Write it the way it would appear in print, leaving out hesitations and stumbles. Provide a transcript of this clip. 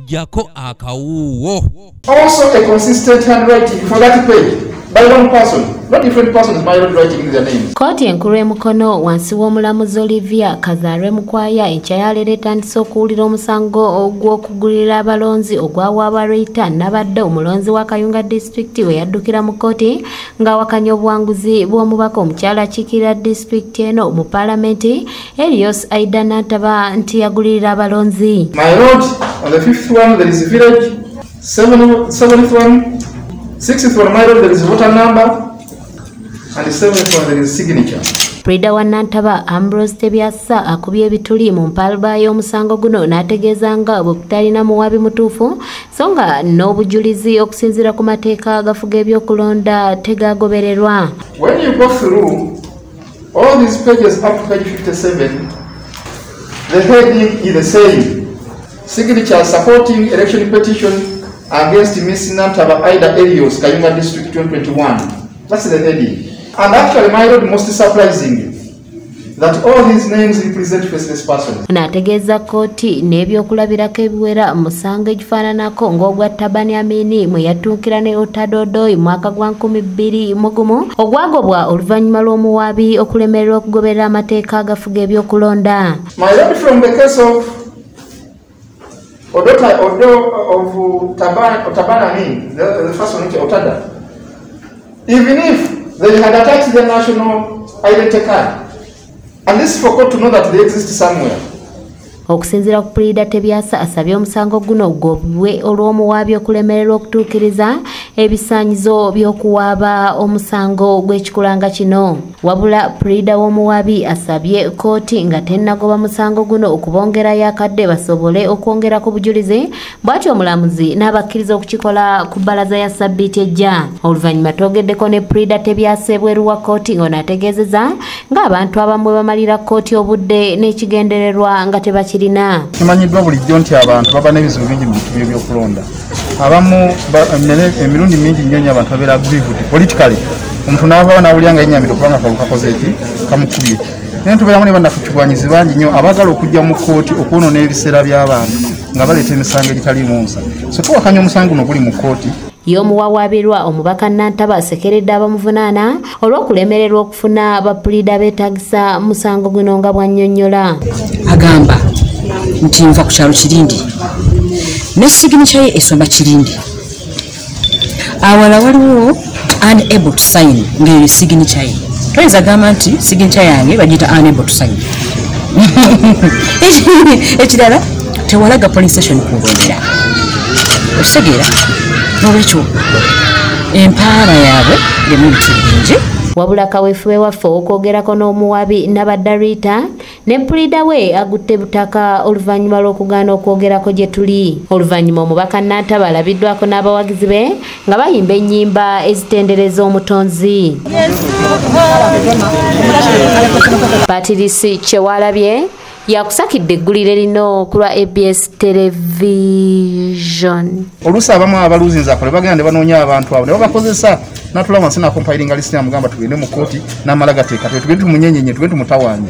jako akawuwo. Also a consistent handwriting for that page by one person, not different persons by writing their names. Kooti enkulu emukono wansi w'omulamuzi Olivia Kazarwe Mukwaya enkyayaleero etandise okuwulira omusango ogw'okugulira abalonzi ogwawaaba Reita Nabadde omulonzi wa Kayunga District we yaddukira mu kooti ng'awakanya obuwanguzi bw'omubaka omukyala akiikirira district eno mu paalamenti Elios Aida Nantaba nti yagulirira abalonzi. My lord, on the 5th one there is a village, 7th one, 6th one, my lord, there is voter number, and the 7th one there is signature. Prida wa Nantaba Ambrose Tebyasa akubye ebituli mu mpalba y'omusango guno n'ategeeza nga bwe kutalina muwaabi mutuufu so nga n'obujulizi okusinziira ku mateeka agafuga ebyokulonda tegaagobererwa. When you go through all these pages up to page 57, the heading is the same. Signature supporting election petition against Miss Nantaba Aida Elios, Kayunga District 2021. That's the heading. And actually, my lord, most surprising that all these names represent faceless persons. N'ategeeza kooti n'ebyokulabirako ebiwera musango egifaananako ng'ogwa Tabani Amini mwe yatuukira ne Otadodoi mwaka gwa 2021 ogwagobwa oluvannyuma lw'omuwaabi okulemererwa okugoberera amateeka agafuga ebyokulonda. My lord, from the case of Tabani, the first one, Otada, even if they had attached the national identity card, and this is for court to know that they exist somewhere. Okusinziira ku Prida Tebyasa asabye omusango guno gobwe olw'omuwaabi okulemererwa okutuukiriza ebisaanyizo by'okuwaaba omusango gw'ekikulanga kino. Wabula Prida w'omuwaabi asabye kooti nga tennagoba musango guno okubongerayo akadde basobole okwongera ku bujulizi bw'atyo omulamuzi n'abakkiriza okukikola ku bbalaza ya ssabbiiti ejja. Oluvannyuma twogeddeko ne Prida Tebyasa ebweru wa kooti ng'onaategeezeza ng'abantu abamu bamalira kooti obudde n'ekigendererwa nga tebakirina. Kimanyiddwa bulijjo nti abantu baba n'ebizibu bingi mu bitu by'ebyokulonda. Abamu emirundi mingi nnyo abantu babeera aggrieved politically. Omuntu n'avaawo n'awulira nga yennyamira okubanga kakoze eki kamukubye. Naye tubeeramu ne bannakukigwanyizi bangi nnyo abaagala okujja mu kooti okwonoona ebiseera by'abantu nga baleeta emisango egitaliimu nsa. So tuwakanya omusango guno guli mu kooti. Y'omuwawaabirwa omubaka Nantaba asekeredde abamuvunaana olw'okulemererwa okufuna bapulida beetagisa musango guno nga bwannyonnyola. Agamba nti nva ku kyalo Kirindi ne signature ye esomba Kirindi. Awala waliwo unable to sign ng'eyo signature ye. Toyinza gamba nti signature yange bagiyita unable to sign. Ekirala tewalaga police station kuboolera. Okitegeera n'olwekyo empaala yaabwe gemu bitibingi. Wabula kaweefube waffe okwogerako n'omuwaabi Nabadde Rita ne Prida we agutte butaka oluvannyuma lw'okugaana okwogerako gye tuli. Oluvannyuma omubaka Nantaba alabiddwako n'abawagizi be nga bayimba ennyimba ezitendereza omutonzi. Patirisi Kyewalabye yakusakidde eggulire lino ku lwa ABS Television. Oluusi abamu abaluuzinza akole bagenda ne banoonya abantu abo ne babakozesa n'atula wansi na compiling list ya mugamba tugende mu kooti n'amala gateeka tugende tumunyenyenye tugende tumutawaanye.